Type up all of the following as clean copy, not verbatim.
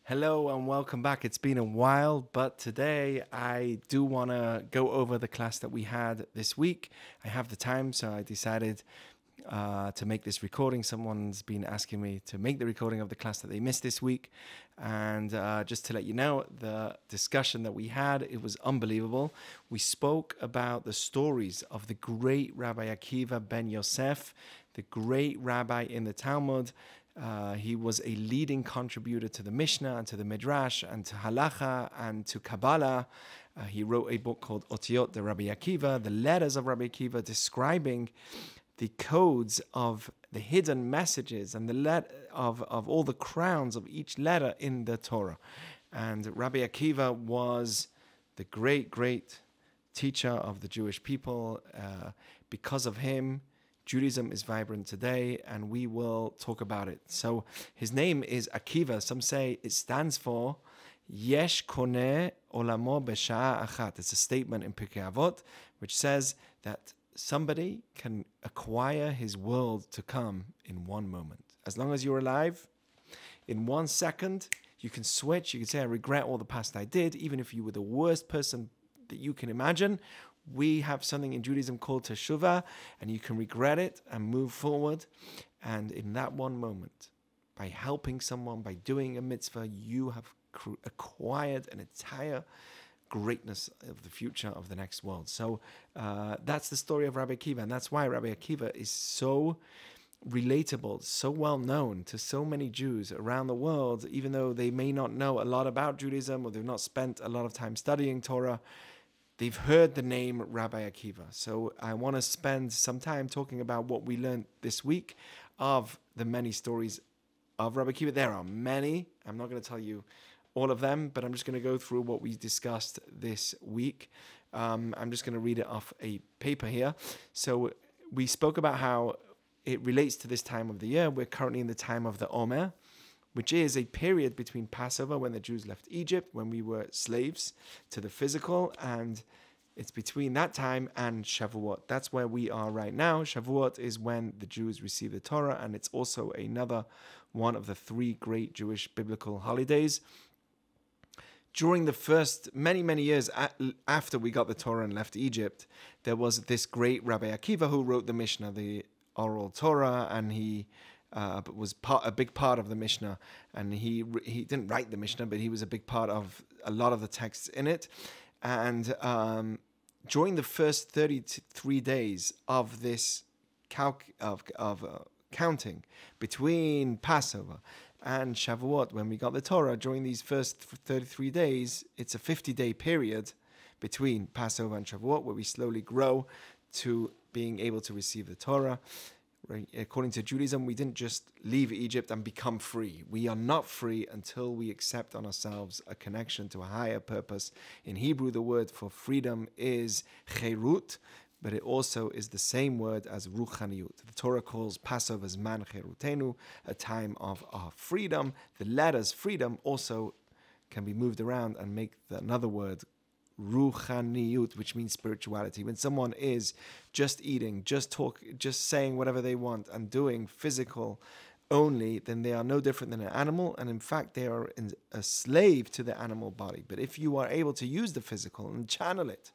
Hello and welcome back. It's been a while, but today I do want to go over the class that we had this week. I have the time, so I decided to make this recording. Someone's been asking me to make the recording of the class that they missed this week. And just to let you know, the discussion that we had, it was unbelievable. We spoke about the stories of the great Rabbi Akiva ben Yosef, the great rabbi in the Talmud. He was a leading contributor to the Mishnah and to the Midrash and to Halacha and to Kabbalah. He wrote a book called Otiot de Rabbi Akiva, the letters of Rabbi Akiva, describing the codes of the hidden messages and the of all the crowns of each letter in the Torah. And Rabbi Akiva was the great, great teacher of the Jewish people. Because of him, Judaism is vibrant today, and we will talk about it. So his name is Akiva. Some say it stands for Yesh Koneh Olamo B'Sha'a Achat. It's a statement in Pirkei Avot which says that somebody can acquire his world to come in one moment. As long as you're alive, in 1 second, you can switch. You can say, I regret all the past I did, even if you were the worst person that you can imagine. We have something in Judaism called teshuvah, and you can regret it and move forward. And in that one moment, by helping someone, by doing a mitzvah, you have acquired an entire greatness of the future of the next world. So that's the story of Rabbi Akiva, and that's why Rabbi Akiva is so relatable, so well known to so many Jews around the world, even though they may not know a lot about Judaism or they've not spent a lot of time studying Torah. They've heard the name Rabbi Akiva. So I want to spend some time talking about what we learned this week of the many stories of Rabbi Akiva. There are many. I'm not going to tell you all of them, but I'm just going to go through what we discussed this week. I'm just going to read it off a paper here. So we spoke about how it relates to this time of the year. We're currently in the time of the Baomer, which is a period between Passover, when the Jews left Egypt, when we were slaves to the physical, and it's between that time and Shavuot. That's where we are right now. Shavuot is when the Jews receive the Torah, and it's also another one of the 3 great Jewish biblical holidays. During the first many years after we got the Torah and left Egypt, there was this great Rabbi Akiva who wrote the Mishnah, the oral Torah, and he was a big part of the Mishnah, and he didn't write the Mishnah, but he was a big part of a lot of the texts in it. And during the first 33 days of this counting between Passover and Shavuot, when we got the Torah, during these first 33 days, it's a 50-day period between Passover and Shavuot, where we slowly grow to being able to receive the Torah. Right? According to Judaism, we didn't just leave Egypt and become free. We are not free until we accept on ourselves a connection to a higher purpose. In Hebrew, the word for freedom is cherut, but it also is the same word as ruchaniyut. The Torah calls Passover zman cherutenu, a time of our freedom. The letters freedom also can be moved around and make another word, ruchaniyut, which means spirituality. When someone is just eating, just saying whatever they want and doing physical only, then they are no different than an animal, and in fact they are a slave to the animal body. But if you are able to use the physical and channel it,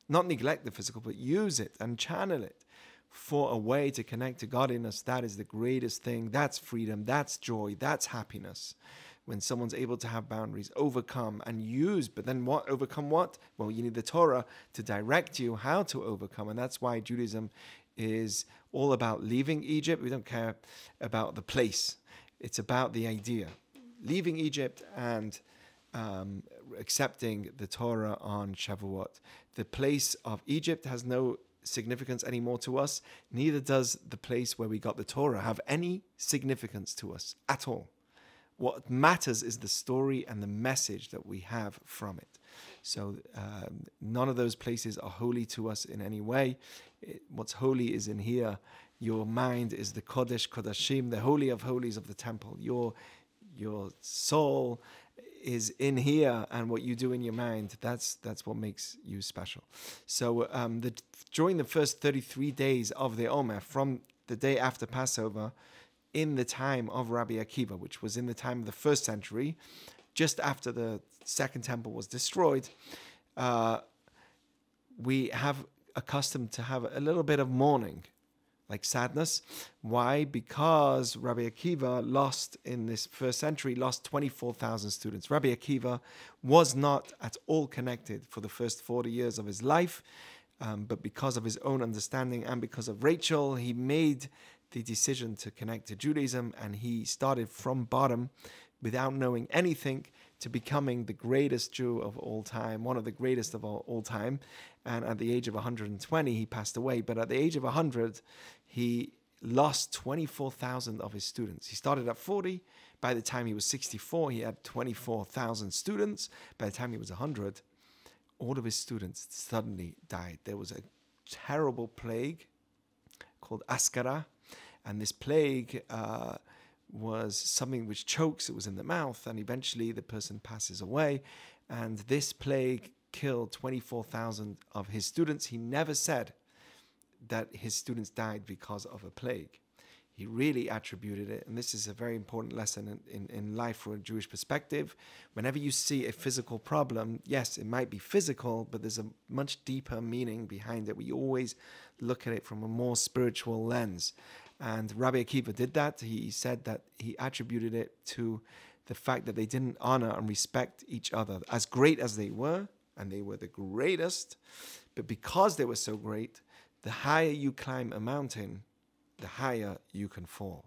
not neglect the physical, but use it and channel it for a way to connect to God in us, that is the greatest thing. That's freedom, that's joy, that's happiness. When someone's able to have boundaries, overcome and use, but then what? Overcome what? Well, you need the Torah to direct you how to overcome. And that's why Judaism is all about leaving Egypt. We don't care about the place. It's about the idea. Leaving Egypt and accepting the Torah on Shavuot. The place of Egypt has no significance anymore to us. Neither does the place where we got the Torah have any significance to us at all. What matters is the story and the message that we have from it. So none of those places are holy to us in any way. What's holy is in here. Your mind is the Kodesh Kodashim, the Holy of Holies of the temple. Your soul is in here, and what you do in your mind, that's what makes you special. So during the first 33 days of the Omer, from the day after Passover, in the time of Rabbi Akiva, which was in the time of the 1st century, just after the second temple was destroyed, we have accustomed to have a little bit of mourning, like sadness. Why? Because Rabbi Akiva lost, in this first century, lost 24,000 students. Rabbi Akiva was not at all connected for the first 40 years of his life, but because of his own understanding and because of Rachel, he made the decision to connect to Judaism, and he started from bottom without knowing anything to becoming the greatest Jew of all time, one of the greatest of all time. And at the age of 120, he passed away. But at the age of 100, he lost 24,000 of his students. He started at 40. By the time he was 64, he had 24,000 students. By the time he was 100, all of his students suddenly died. There was a terrible plague called Askara. And this plague was something which chokes. It was in the mouth, and eventually the person passes away. And this plague killed 24,000 of his students. He never said that his students died because of a plague. He really attributed it, and this is a very important lesson in life from a Jewish perspective. Whenever you see a physical problem, yes, it might be physical, but there's a much deeper meaning behind it. We always look at it from a more spiritual lens. And Rabbi Akiva did that. He said that he attributed it to the fact that they didn't honor and respect each other, as great as they were, and they were the greatest. But because they were so great, the higher you climb a mountain, the higher you can fall.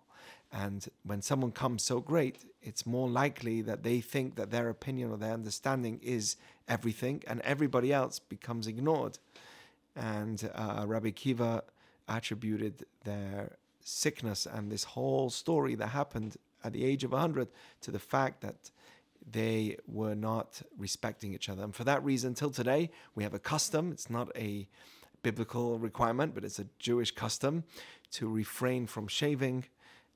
And when someone comes so great, it's more likely that they think that their opinion or their understanding is everything, and everybody else becomes ignored. And Rabbi Akiva attributed their sickness and this whole story that happened at the age of 100 to the fact that they were not respecting each other. And for that reason, till today, we have a custom. It's not a biblical requirement, but it's a Jewish custom to refrain from shaving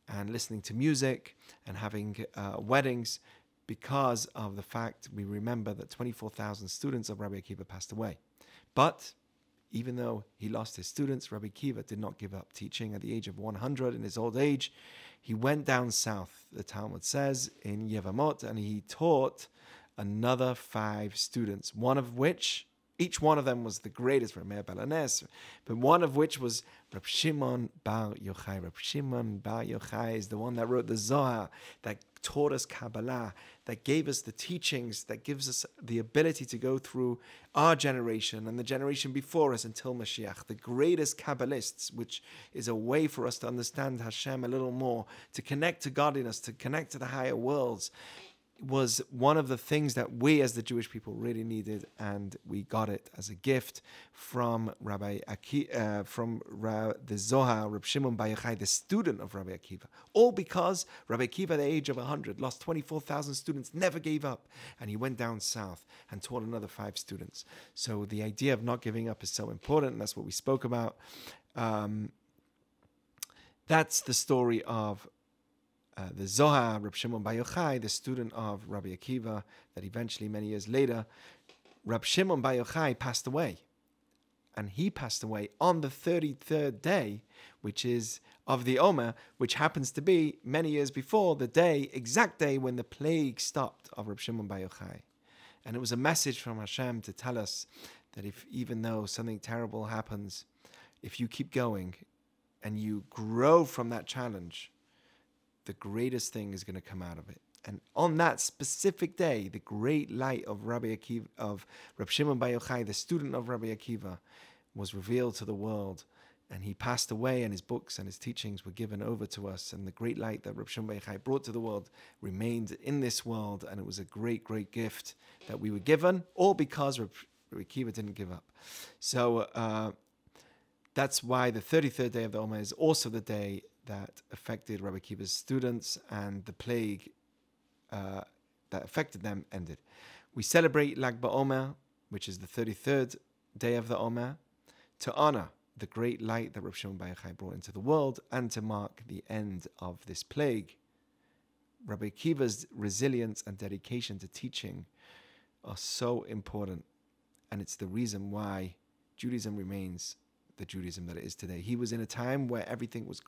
and listening to music and having weddings, because of the fact we remember that 24,000 students of Rabbi Akiva passed away. But even though he lost his students, Rabbi Akiva did not give up teaching. At the age of 100, in his old age, he went down south, the Talmud says, in Yevamot, and he taught another 5 students, one of which, each one of them was the greatest, Meir Balanes, but one of which was Reb Shimon Bar Yochai. Reb Shimon Bar Yochai is the one that wrote the Zohar, that taught us Kabbalah, that gave us the teachings, that gives us the ability to go through our generation and the generation before us until Mashiach, the greatest Kabbalists, which is a way for us to understand Hashem a little more, to connect to godliness, to connect to the higher worlds, was one of the things that we as the Jewish people really needed, and we got it as a gift from the Zohar, Reb Shimon Bar Yochai, the student of Rabbi Akiva. All because Rabbi Akiva at the age of 100 lost 24,000 students, never gave up, and he went down south and taught another 5 students. So the idea of not giving up is so important, and that's what we spoke about. That's the story of the Zohar, Reb Shimon Bar Yochai, the student of Rabbi Akiva, that eventually, many years later, Reb Shimon Bar Yochai passed away. And he passed away on the 33rd day, which is of the Omer, which happens to be many years before the day, exact day when the plague stopped of Reb Shimon Bar Yochai. And it was a message from Hashem to tell us that if, even though something terrible happens, if you keep going and you grow from that challenge, the greatest thing is going to come out of it. And on that specific day, the great light of Rabbi Akiva, of Reb Shimon Bar Yochai, the student of Rabbi Akiva, was revealed to the world. And he passed away, and his books and his teachings were given over to us. And the great light that Reb Shimon Bar Yochai brought to the world remained in this world. And it was a great, great gift that we were given, all because Rabbi Akiva didn't give up. So that's why the 33rd day of the Omer is also the day that affected Rabbi Akiva's students, and the plague that affected them ended. We celebrate Lag Baomer, which is the 33rd day of the Omer, to honor the great light that Reb Shimon Bar Yochai brought into the world, and to mark the end of this plague. Rabbi Akiva's resilience and dedication to teaching are so important, and it's the reason why Judaism remains the Judaism that it is today. He was in a time where everything was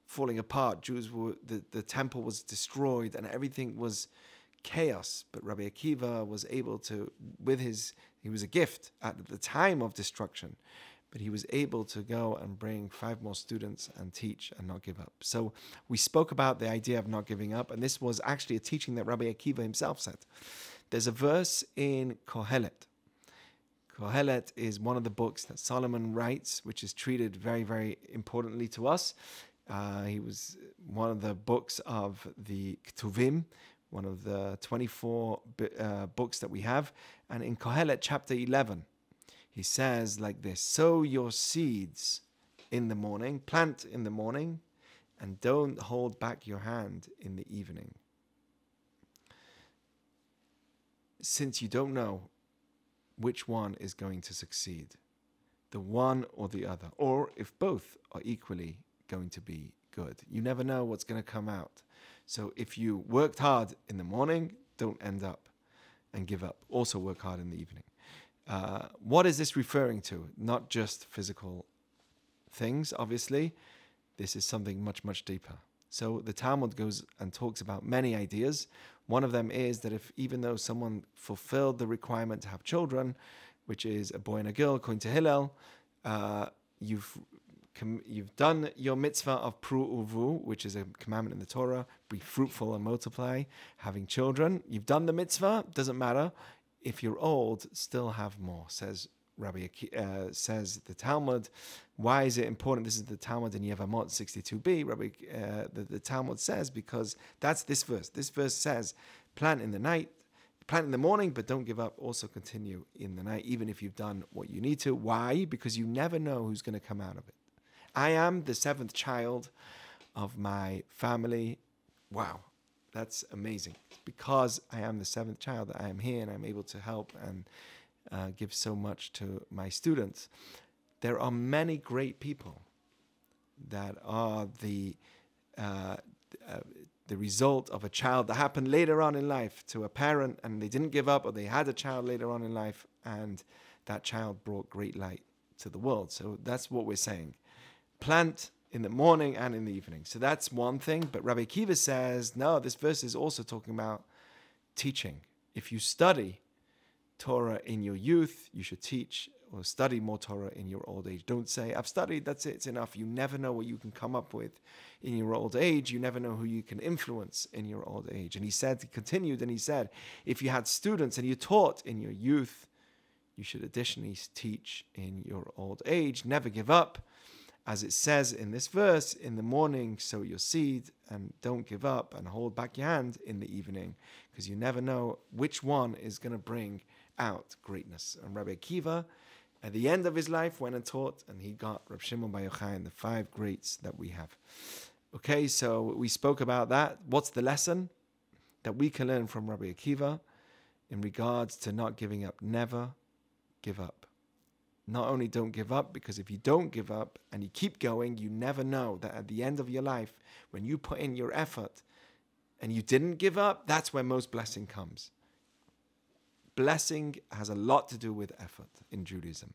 falling apart. The temple was destroyed, and everything was chaos. But Rabbi Akiva was able to, he was a gift at the time of destruction, but he was able to go and bring 5 more students and teach and not give up. So we spoke about the idea of not giving up, and this was actually a teaching that Rabbi Akiva himself said. There's a verse in Kohelet. Kohelet is one of the books that Solomon writes, which is treated very, very importantly to us. He was one of the books of the Ketuvim, one of the 24 books that we have. And in Kohelet chapter 11, he says like this: sow your seeds in the morning, plant in the morning, and don't hold back your hand in the evening. Since you don't know which one is going to succeed, the one or the other, or if both are equally going to be good. You never know what's going to come out. So if you worked hard in the morning, don't end up and give up. Also work hard in the evening. What is this referring to? Not just physical things, obviously. This is something much, much deeper. So the Talmud goes and talks about many ideas. One of them is that if even though someone fulfilled the requirement to have children, which is a boy and a girl, according to Hillel, you've done your mitzvah of pru uvu, which is a commandment in the Torah, be fruitful and multiply, having children. You've done the mitzvah, doesn't matter. If you're old, still have more, says says the Talmud. Why is it important? This is the Talmud in Yevamot 62b. The Talmud says, because that's this verse. This verse says, plant in the morning, but don't give up. Also continue in the night, even if you've done what you need to. Why? Because you never know who's going to come out of it. I am the 7th child of my family. Wow, that's amazing. Because I am the 7th child that I am here and I'm able to help and give so much to my students. There are many great people that are the result of a child that happened later on in life to a parent, and they didn't give up, or they had a child later on in life, and that child brought great light to the world. So that's what we're saying. Plant in the morning and in the evening. So that's one thing. But Rabbi Akiva says, no, this verse is also talking about teaching. If you study Torah in your youth, you should teach or study more Torah in your old age. Don't say, I've studied, that's it, it's enough. You never know what you can come up with in your old age. You never know who you can influence in your old age. And he continued, if you had students and you taught in your youth, you should additionally teach in your old age. Never give up. As it says in this verse, in the morning sow your seed and don't give up and hold back your hand in the evening, because you never know which one is going to bring out greatness. And Rabbi Akiva, at the end of his life, went and taught, and he got Reb Shimon Bar Yochai and the 5 greats that we have. Okay, so we spoke about that. What's the lesson that we can learn from Rabbi Akiva in regards to not giving up? Never give up. Not only don't give up, because if you don't give up and you keep going, you never know that at the end of your life, when you put in your effort and you didn't give up, that's where most blessing comes. Blessing has a lot to do with effort in Judaism.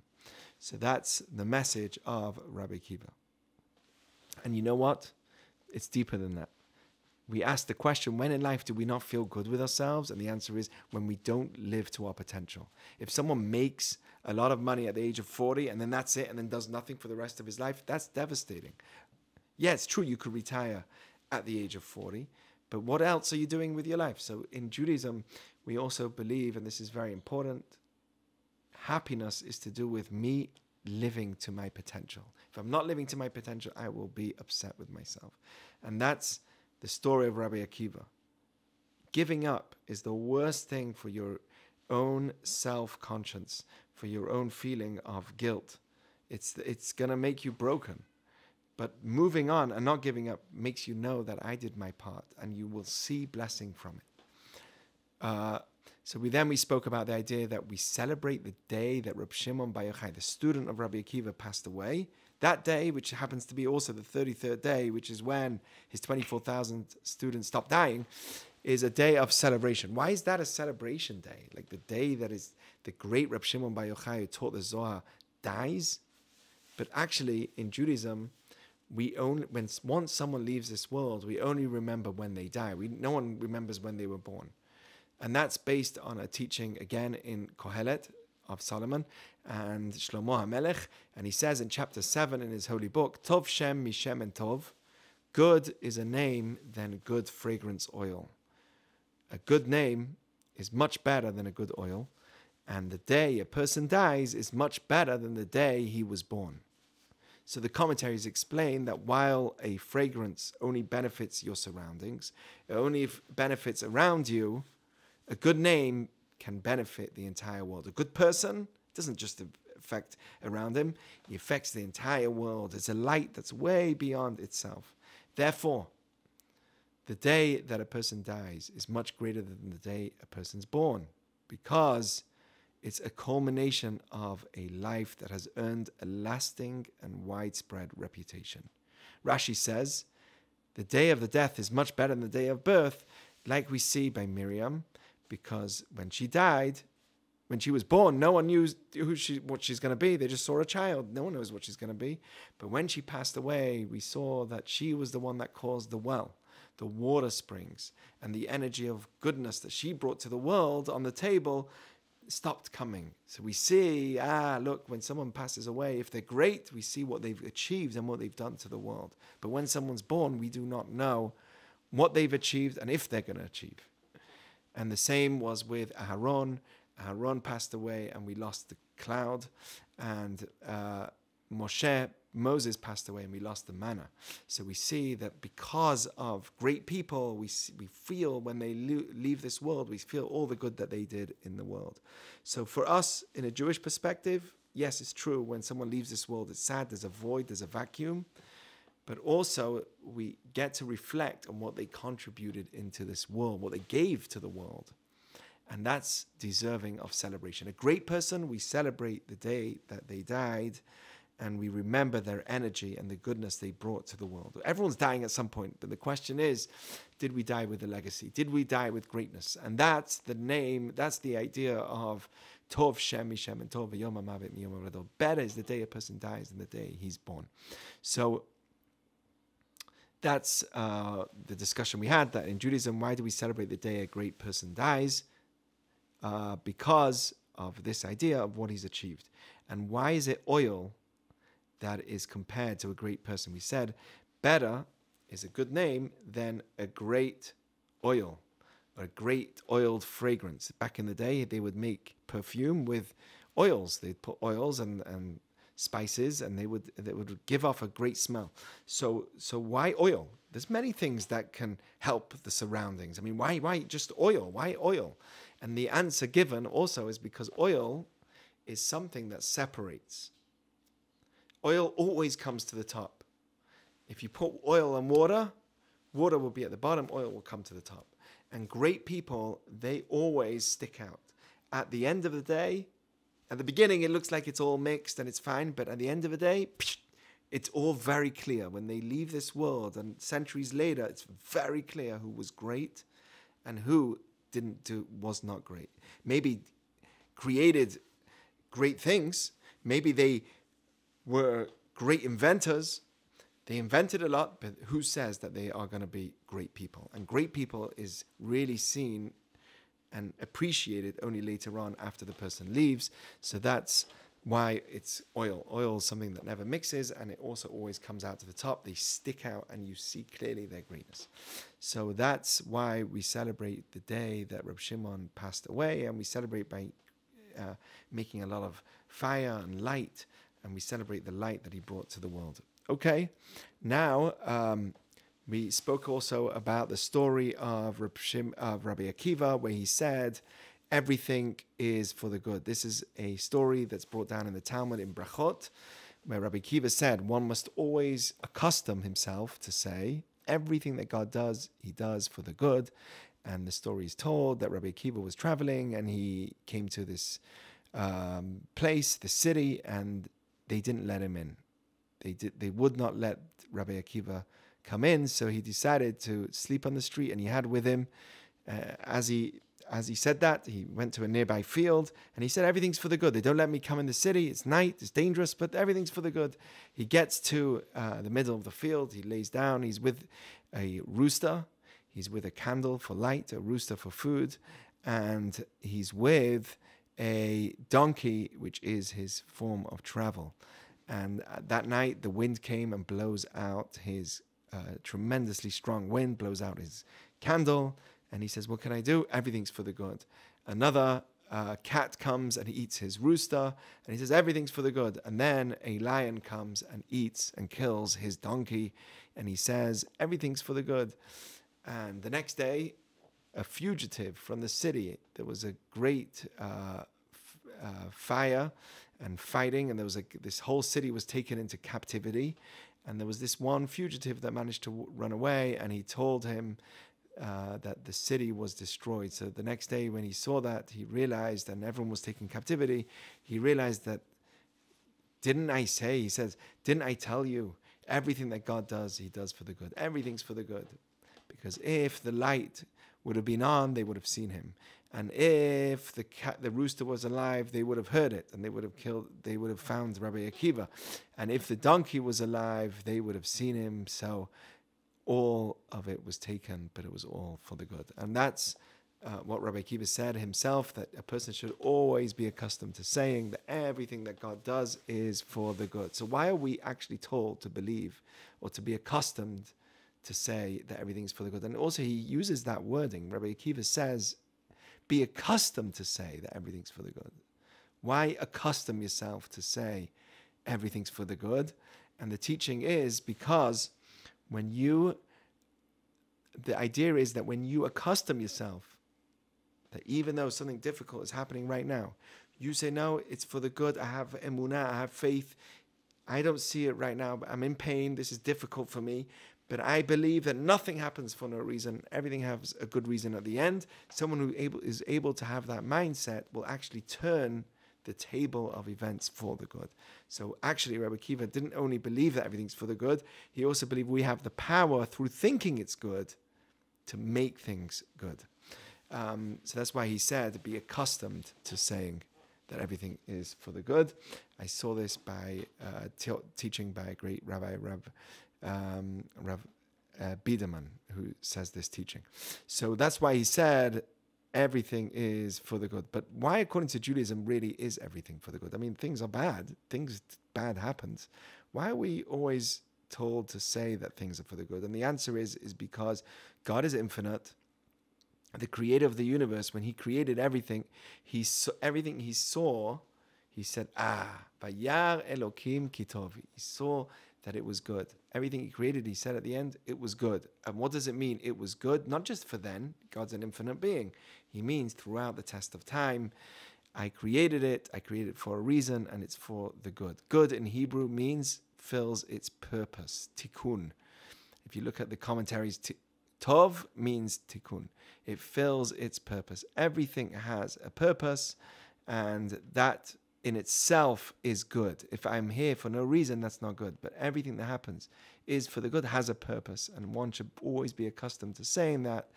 So that's the message of Rabbi Akiva. And you know what? It's deeper than that. We ask the question, when in life do we not feel good with ourselves? And the answer is when we don't live to our potential. If someone makes a lot of money at the age of 40 and then that's it and then does nothing for the rest of his life, that's devastating. Yeah, it's true you could retire at the age of 40, but what else are you doing with your life? So in Judaism, we also believe, and this is very important, happiness is to do with me living to my potential. If I'm not living to my potential, I will be upset with myself. And that's the story of Rabbi Akiva. Giving up is the worst thing for your own self-conscience, for your own feeling of guilt. It's going to make you broken. But moving on and not giving up makes you know that I did my part, and you will see blessing from it. So we spoke about the idea that we celebrate the day that Reb Shimon Bar Yochai, the student of Rabbi Akiva, passed away. That day, which happens to be also the 33rd day, which is when his 24,000 students stopped dying, is a day of celebration. Why is that a celebration day? Like the day that is the great Reb Shimon Bar Yochai who taught the Zohar dies? But actually, in Judaism, once someone leaves this world, we only remember when they die. No one remembers when they were born. And that's based on a teaching, again, in Kohelet of Solomon and Shlomo HaMelech. And he says in chapter 7 in his holy book, Tov Shem Mishem and Tov, good is a name than good fragrance oil. A good name is much better than a good oil. And the day a person dies is much better than the day he was born. So the commentaries explain that while a fragrance only benefits your surroundings, it only benefits around you, a good name can benefit the entire world. A good person doesn't just affect around him, he affects the entire world. It's a light that's way beyond itself. Therefore, the day that a person dies is much greater than the day a person's born, because it's a culmination of a life that has earned a lasting and widespread reputation. Rashi says, the day of the death is much better than the day of birth, like we see by Miriam, because when she died, when she was born, no one knew what she's going to be. They just saw a child. No one knows what she's going to be. But when she passed away, we saw that she was the one that caused the well, the water springs, and the energy of goodness that she brought to the world on the table stopped coming. So we see, look, when someone passes away, if they're great, we see what they've achieved and what they've done to the world. But when someone's born, we do not know what they've achieved and if they're going to achieve. And the same was with Aharon. Aharon passed away and we lost the cloud. And Moses passed away and we lost the manna. So we see that because of great people, we feel when they leave this world, we feel all the good that they did in the world. So for us, in a Jewish perspective, yes, it's true. When someone leaves this world, it's sad. There's a void, there's a vacuum. But also, we get to reflect on what they contributed into this world, what they gave to the world. And that's deserving of celebration. A great person, we celebrate the day that they died, and we remember their energy and the goodness they brought to the world. Everyone's dying at some point, but the question is, did we die with a legacy? Did we die with greatness? And that's the name, that's the idea of Tov Shem Mishem and Tov Yom HaMavet Miyom HaRadol. Better is the day a person dies than the day he's born. So that's the discussion we had, that in Judaism, why do we celebrate the day a great person dies? Because of this idea of what he's achieved. And why is it oil that is compared to a great person? We said better is a good name than a great oil, or a great oiled fragrance. Back in the day, they would make perfume with oils. They'd put oils and spices, and they would give off a great smell. So why oil? There's many things that can help the surroundings. I mean, why just oil? Why oil? And the answer given also is because oil is something that separates. Oil always comes to the top. If you put oil and water will be at the bottom, oil will come to the top. And great people, they always stick out. At the end of the day, at the beginning, it looks like it's all mixed and it's fine, but at the end of the day, it's all very clear. When they leave this world, and centuries later, it's very clear who was great and who was not great. Maybe created great things. Maybe they were great inventors. They invented a lot, but who says that they are going to be great people? And great people is really seen and appreciated only later on after the person leaves. So that's why it's oil. Oil is something that never mixes, and it also always comes out to the top. They stick out and you see clearly their greatness. So that's why we celebrate the day that Reb Shimon passed away, and we celebrate by making a lot of fire and light, and we celebrate the light that he brought to the world. Okay, now we spoke also about the story of Rabbi Akiva, where he said, everything is for the good. This is a story that's brought down in the Talmud in Brachot, where Rabbi Akiva said one must always accustom himself to say everything that God does, he does for the good. And the story is told that Rabbi Akiva was traveling and he came to this place, the city, and they didn't let him in. They would not let Rabbi Akiva come in, so he decided to sleep on the street, and he had with him, as he said that, he went to a nearby field, and he said, everything's for the good. They don't let me come in the city. It's night, it's dangerous, but everything's for the good. He gets to the middle of the field. He lays down. He's with a rooster. He's with a candle for light, a rooster for food. and he's with a donkey, which is his form of travel. And that night, the wind came and blows out his tremendously strong wind, blows out his candle. And he says, what can I do? Everything's for the good. Another cat comes and he eats his rooster. And he says, everything's for the good. And then a lion comes and eats and kills his donkey. And he says, everything's for the good. And the next day, a fugitive from the city, there was a great fire and fighting, and there was this whole city was taken into captivity, and there was this one fugitive that managed to run away, and he told him that the city was destroyed. So the next day when he saw that, he realized, and everyone was taken captivity, he realized that, he says, didn't I tell you, everything that God does, he does for the good. Everything's for the good. Because if the light would have been on, they would have seen him. And if the rooster was alive, they would have heard it, and they would have found Rabbi Akiva. And if the donkey was alive, they would have seen him. So all of it was taken, but it was all for the good. And that's what Rabbi Akiva said himself, that a person should always be accustomed to saying that everything that God does is for the good. So why are we actually told to believe or to be accustomed to say that everything's for the good? And also he uses that wording. Rabbi Akiva says, be accustomed to say that everything's for the good. Why accustom yourself to say everything's for the good? And the teaching is because the idea is that when you accustom yourself, that even though something difficult is happening right now, you say, no, it's for the good. I have emunah, I have faith. I don't see it right now, but I'm in pain. This is difficult for me. But I believe that nothing happens for no reason. Everything has a good reason at the end. Someone who is able to have that mindset will actually turn the table of events for the good. So actually, Rabbi Akiva didn't only believe that everything's for the good, he also believed we have the power through thinking it's good to make things good. So that's why he said, be accustomed to saying that everything is for the good. I saw this by teaching by a great Rabbi, Rav Biederman, who says this teaching. So that's why he said everything is for the good. But why, according to Judaism, really is everything for the good? I mean, things are bad. Things bad happens. Why are we always told to say that things are for the good? And the answer is because God is infinite. The creator of the universe, when he created everything, everything he saw, he said, Vayar Elokim Kitov. He saw that it was good. Everything he created, he said at the end, it was good. And what does it mean? It was good, not just for then. God's an infinite being. He means throughout the test of time, I created it for a reason, and it's for the good. Good in Hebrew means fills its purpose, tikkun. If you look at the commentaries, tov means tikkun. It fills its purpose. Everything has a purpose, and that in itself is good. If I'm here for no reason, that's not good. But everything that happens is for the good, has a purpose. And one should always be accustomed to saying that.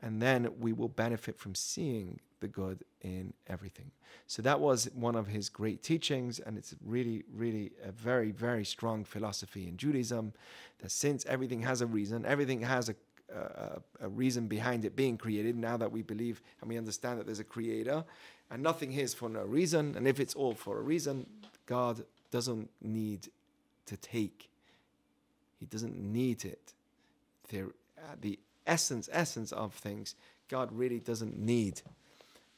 And then we will benefit from seeing the good in everything. So that was one of his great teachings. And it's really, really a very, very strong philosophy in Judaism, that since everything has a reason, everything has a reason behind it being created, now that we believe and we understand that there's a creator, and nothing here is for no reason. And if it's all for a reason, God doesn't need to take. He doesn't need it. The essence of things, God really doesn't need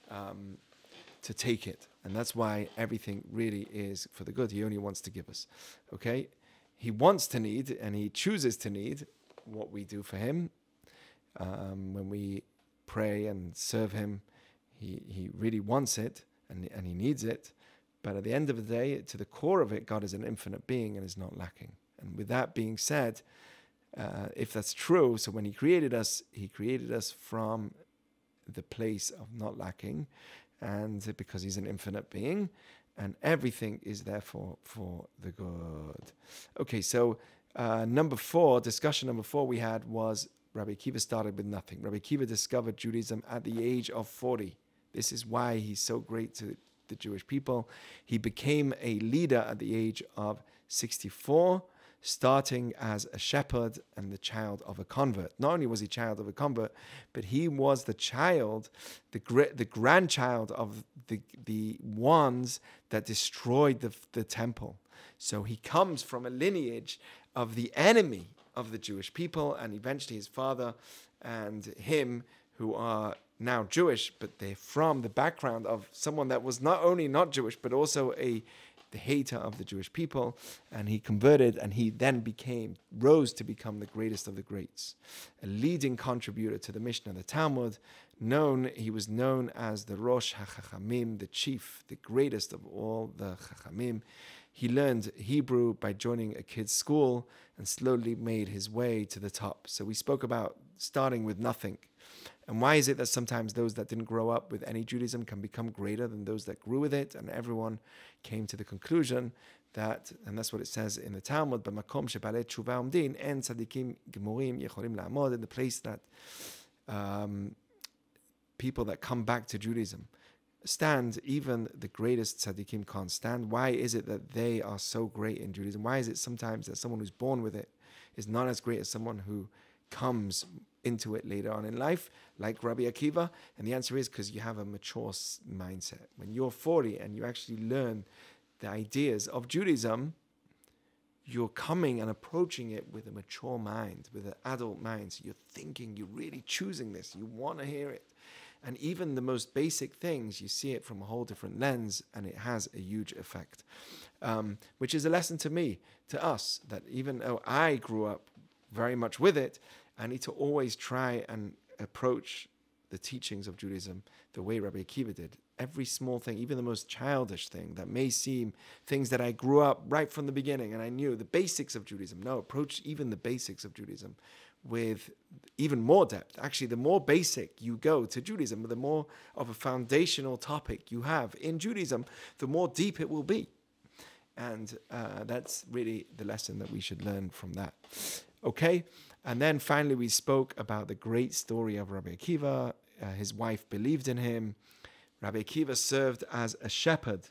to take it. And that's why everything really is for the good. He only wants to give us. Okay? He wants to need, and he chooses to need what we do for him. When we pray and serve him, he really wants it, and he needs it. But at the end of the day, to the core of it, God is an infinite being and is not lacking. And with that being said, if that's true, so when he created us from the place of not lacking, and because he's an infinite being, and everything is therefore for the good. Okay, so discussion number four we had was Rabbi Akiva started with nothing. Rabbi Akiva discovered Judaism at the age of 40. This is why he's so great to the Jewish people. He became a leader at the age of 64. starting as a shepherd and the child of a convert. Not only was he child of a convert, but he was the child, the grandchild of the ones that destroyed the temple. So he comes from a lineage of the enemy of the Jewish people, and eventually his father and him, who are now Jewish, but they're from the background of someone that was not only not Jewish, but also the hater of the Jewish people, and he converted, and he then rose to become the greatest of the greats, a leading contributor to the Mishnah and the Talmud. He was known as the Rosh HaChachamim, the chief, the greatest of all the Chachamim. He learned Hebrew by joining a kid's school and slowly made his way to the top. So we spoke about starting with nothing. And why is it that sometimes those that didn't grow up with any Judaism can become greater than those that grew with it? And everyone came to the conclusion that, and that's what it says in the Talmud, "B'makom shebalei tshuva omdin, en tzadikim gemurim yecholim la'amod," in the place that people that come back to Judaism stand, even the greatest tzaddikim can't stand. Why is it that they are so great in Judaism? Why is it sometimes that someone who's born with it is not as great as someone who comes into it later on in life, like Rabbi Akiva? And the answer is because you have a mature mindset. When you're 40 and you actually learn the ideas of Judaism, you're coming and approaching it with a mature mind, with an adult mind. So you're thinking, you're really choosing this, you want to hear it. And even the most basic things, you see it from a whole different lens, and it has a huge effect. Which is a lesson to me, to us, that even though I grew up very much with it, I need to always try and approach the teachings of Judaism the way Rabbi Akiva did. Every small thing, even the most childish thing that may seem things that I grew up right from the beginning and I knew the basics of Judaism. No, approach even the basics of Judaism with even more depth. Actually, the more basic you go to Judaism, the more of a foundational topic you have in Judaism, the more deep it will be. And that's really the lesson that we should learn from that. Okay? And then finally, we spoke about the great story of Rabbi Akiva. His wife believed in him. Rabbi Akiva served as a shepherd.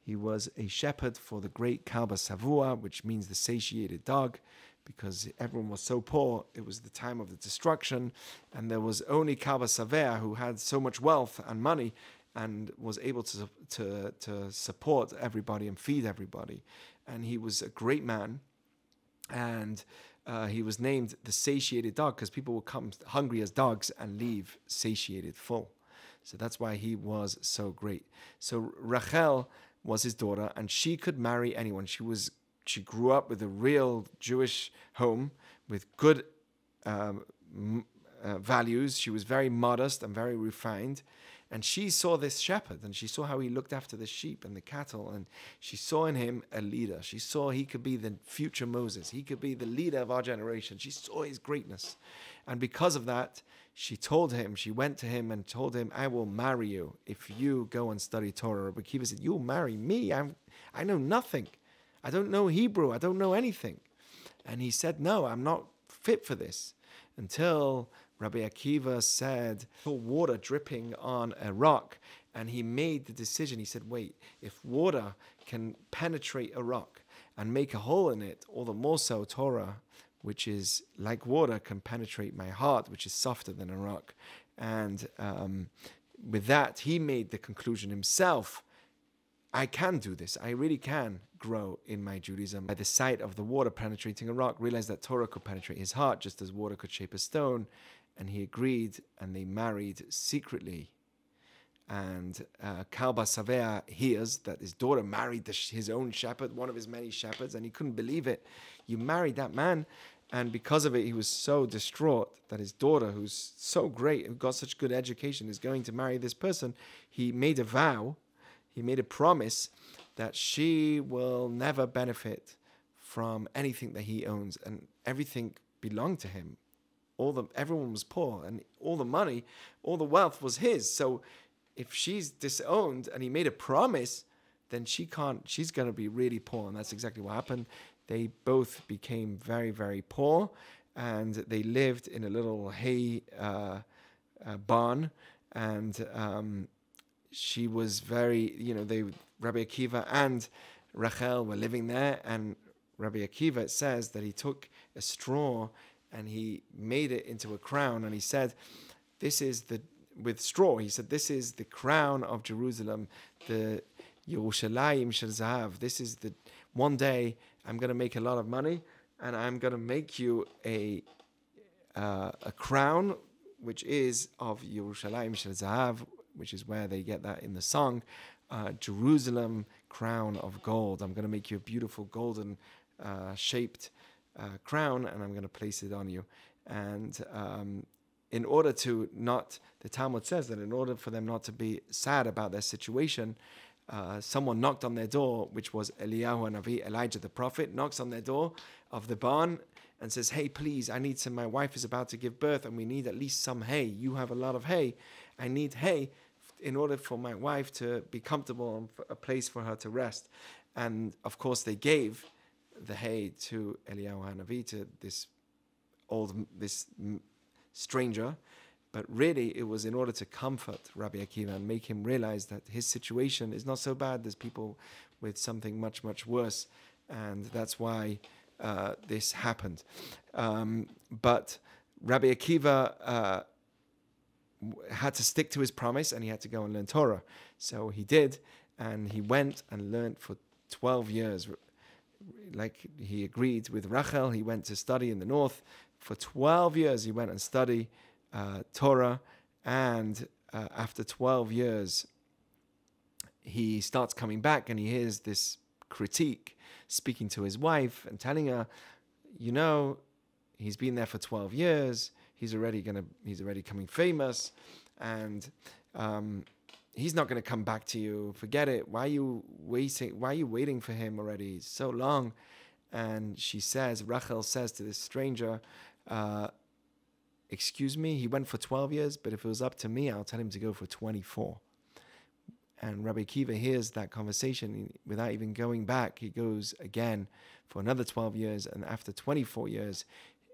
He was a shepherd for the great Kalba Savua, which means the satiated dog, because everyone was so poor. It was the time of the destruction, and there was only Kalba Savea who had so much wealth and money and was able to support everybody and feed everybody. And he was a great man, and he was named the satiated dog because people would come hungry as dogs and leave satiated full. So that's why he was so great. So Rachel was his daughter, and she could marry anyone. She grew up with a real Jewish home with good values. She was very modest and very refined. And she saw this shepherd, and she saw how he looked after the sheep and the cattle, and she saw in him a leader. She saw he could be the future Moses. He could be the leader of our generation. She saw his greatness. And because of that, she went to him and told him, "I will marry you if you go and study Torah." Rabbi Akiva said, "You'll marry me? I know nothing. I don't know Hebrew. I don't know anything." And he said, "No, I'm not fit for this." Until Rabbi Akiva said, water dripping on a rock, and he made the decision. He said, wait, if water can penetrate a rock and make a hole in it, all the more so Torah, which is like water, can penetrate my heart, which is softer than a rock. And with that, he made the conclusion himself, I can do this. I really can grow in my Judaism. By the sight of the water penetrating a rock, realized that Torah could penetrate his heart just as water could shape a stone. And he agreed, and they married secretly. And Kalba Savea hears that his daughter married his own shepherd, one of his many shepherds, and he couldn't believe it. You married that man. And because of it, he was so distraught that his daughter, who's so great, who got such good education, is going to marry this person. He made a vow, he made a promise that she will never benefit from anything that he owns, and everything belonged to him. Everyone was poor, and all the money, all the wealth was his. So if she's disowned and he made a promise, then she's going to be really poor. And that's exactly what happened. They both became very, very poor, and they lived in a little hay barn. And she was very, Rabbi Akiva and Rachel were living there, and Rabbi Akiva, it says that he took a straw and he made it into a crown, and he said, this is with straw, he said, this is the crown of Jerusalem, the Yerushalayim Shel Zahav. This is the one day I'm going to make a lot of money, and I'm going to make you a crown, which is of Yerushalayim Shel Zahav, which is where they get that in the song, Jerusalem crown of gold. I'm going to make you a beautiful golden shaped crown, and I'm going to place it on you. And in order to not, the Talmud says that in order for them not to be sad about their situation, someone knocked on their door, which was Eliyahu Navi, Elijah the prophet, knocks on their door of the barn and says, hey, please, I need some, my wife is about to give birth and we need at least some hay. You have a lot of hay. I need hay in order for my wife to be comfortable and a place for her to rest. And of course they gave the hay to Eliyahu Navi, to this stranger. But really, it was in order to comfort Rabbi Akiva and make him realize that his situation is not so bad. There's people with something much, much worse. And that's why this happened. But Rabbi Akiva had to stick to his promise, and he had to go and learn Torah. So he did, and he went and learned for 12 years. Like he agreed with Rachel, he went to study in the north. For 12 years, he went and studied Torah, and after 12 years, he starts coming back, and he hears this critique speaking to his wife and telling her, you know, he's been there for 12 years. He's already coming famous, and he's not going to come back to you. Forget it. Why are you waiting for him already? It's so long. And she says, Rachel says to this stranger, excuse me, he went for 12 years, but if it was up to me, I'll tell him to go for 24. And Rabbi Akiva hears that conversation. Without even going back, he goes again for another 12 years. And after 24 years,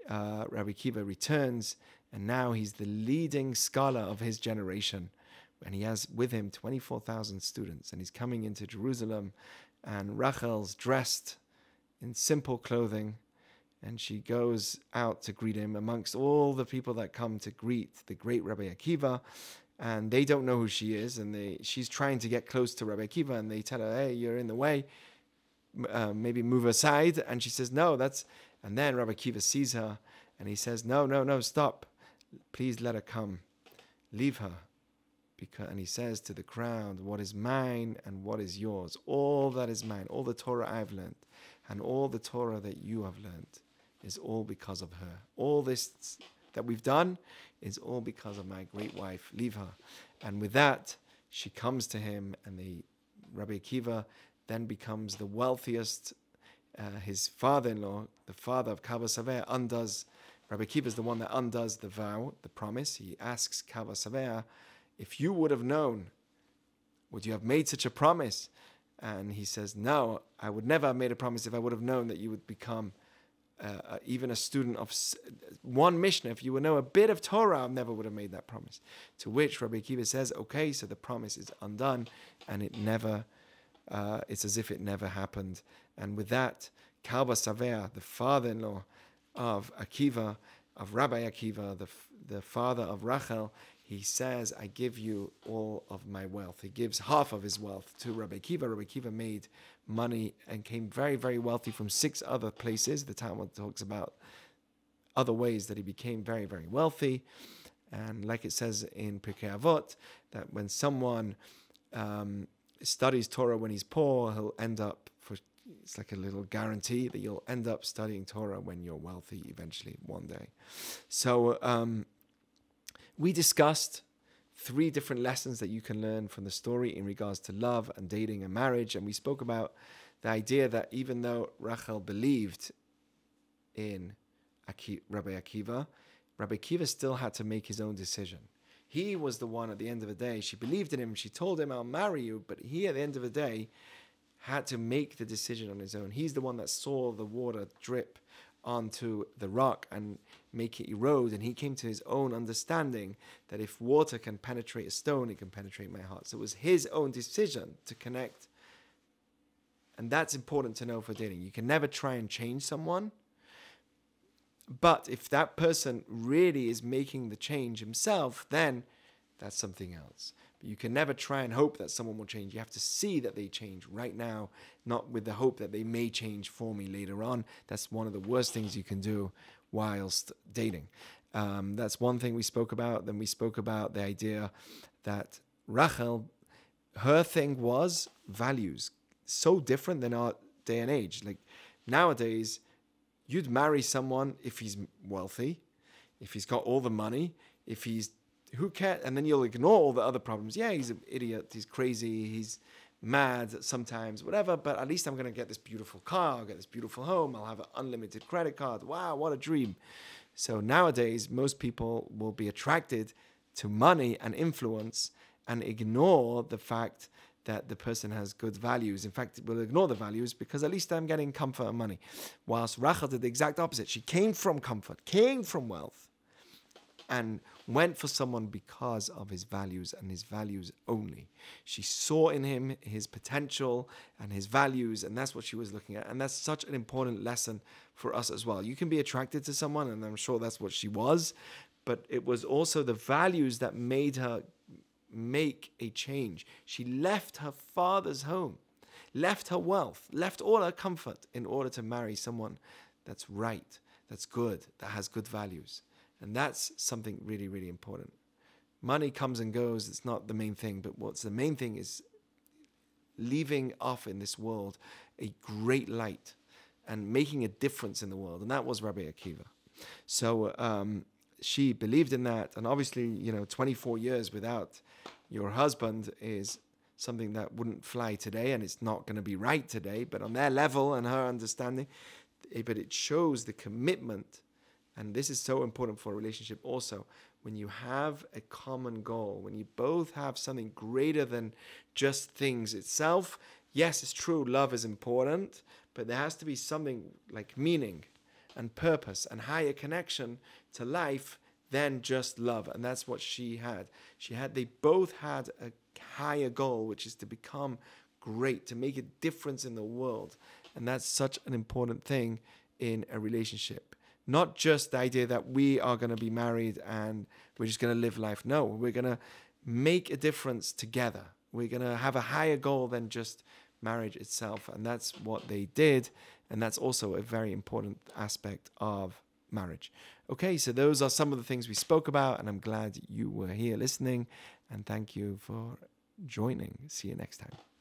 Rabbi Akiva returns, and now he's the leading scholar of his generation. And he has with him 24,000 students. And he's coming into Jerusalem, and Rachel's dressed in simple clothing, and she goes out to greet him amongst all the people that come to greet the great Rabbi Akiva, and they don't know who she is, and she's trying to get close to Rabbi Akiva, and they tell her, hey, you're in the way, maybe move aside, and she says, no, and then Rabbi Akiva sees her, and he says, no, stop, please let her come, leave her, and he says to the crowd, what is mine and what is yours, all that is mine, all the Torah I've learned, and all the Torah that you have learned, is all because of her. All this that we've done is all because of my great wife. Leave her. And with that, she comes to him, and Rabbi Akiva then becomes the wealthiest. His father-in-law, the father of Kava Savea, undoes. Rabbi Akiva is the one that undoes the vow, the promise. He asks Kava Savea, if you would have known, would you have made such a promise? And he says, no, I would never have made a promise if I would have known that you would become even a student of one Mishnah. If you would know a bit of Torah, I never would have made that promise. To which Rabbi Akiva says, okay, so the promise is undone, and it's as if it never happened. And with that, Kalba Savea, the father-in-law of Akiva, of Rabbi Akiva, the father of Rachel, he says, I give you all of my wealth. He gives half of his wealth to Rabbi Akiva. Rabbi Akiva made money and came very, very wealthy from 6 other places. The Talmud talks about other ways that he became very, very wealthy. And like it says in Pirkei Avot, that when someone studies Torah when he's poor, he'll end up, it's like a little guarantee that you'll end up studying Torah when you're wealthy eventually one day. So we discussed 3 different lessons that you can learn from the story in regards to love and dating and marriage. And we spoke about the idea that even though Rachel believed in Rabbi Akiva still had to make his own decision. He was the one at the end of the day. She believed in him. She told him, I'll marry you. But he, at the end of the day, had to make the decision on his own. He's the one that saw the water drip onto the rock and make it erode, and he came to his own understanding that if water can penetrate a stone, it can penetrate my heart. So it was his own decision to connect And that's important to know for dating. You can never try and change someone. But if that person really is making the change himself, then that's something else. But you can never try and hope that someone will change. You have to see that they change right now, not with the hope that they may change for me later on. That's one of the worst things you can do whilst dating. That's one thing we spoke about. Then we spoke about the idea that Rachel, her thing was values. So different than our day and age. Like nowadays, you'd marry someone if he's wealthy, if he's got all the money, if he's, who cares? And then you'll ignore all the other problems. Yeah, he's an idiot, he's crazy, he's mad sometimes, whatever, but at least I'm going to get this beautiful car, I'll get this beautiful home, I'll have an unlimited credit card. Wow, what a dream. So nowadays, most people will be attracted to money and influence and ignore the fact that the person has good values. In fact, we'll ignore the values because at least I'm getting comfort and money. Whilst Rachel did the exact opposite. She came from comfort, came from wealth, and went for someone because of his values and his values only. She saw in him his potential and his values, and that's what she was looking at. And that's such an important lesson for us as well. You can be attracted to someone, and I'm sure that's what she was, but it was also the values that made her make a change. She left her father's home, left her wealth, left all her comfort in order to marry someone that's right, that's good, that has good values. And that's something really, really important. Money comes and goes. It's not the main thing. But what's the main thing is leaving off in this world a great light and making a difference in the world. And that was Rabbi Akiva. So she believed in that. And obviously, 24 years without your husband is something that wouldn't fly today. And it's not going to be right today. But on their level and her understanding, but it shows the commitment. And this is so important for a relationship also. When you have a common goal, when you both have something greater than just things itself, yes, it's true, love is important, but there has to be something like meaning and purpose and higher connection to life than just love. And that's what she had. They both had a higher goal, which is to become great, to make a difference in the world. And that's such an important thing in a relationship. Not just the idea that we are going to be married and we're just going to live life. No, we're going to make a difference together. We're going to have a higher goal than just marriage itself. And that's what they did. And that's also a very important aspect of marriage. Okay, so those are some of the things we spoke about. And I'm glad you were here listening. And thank you for joining. See you next time.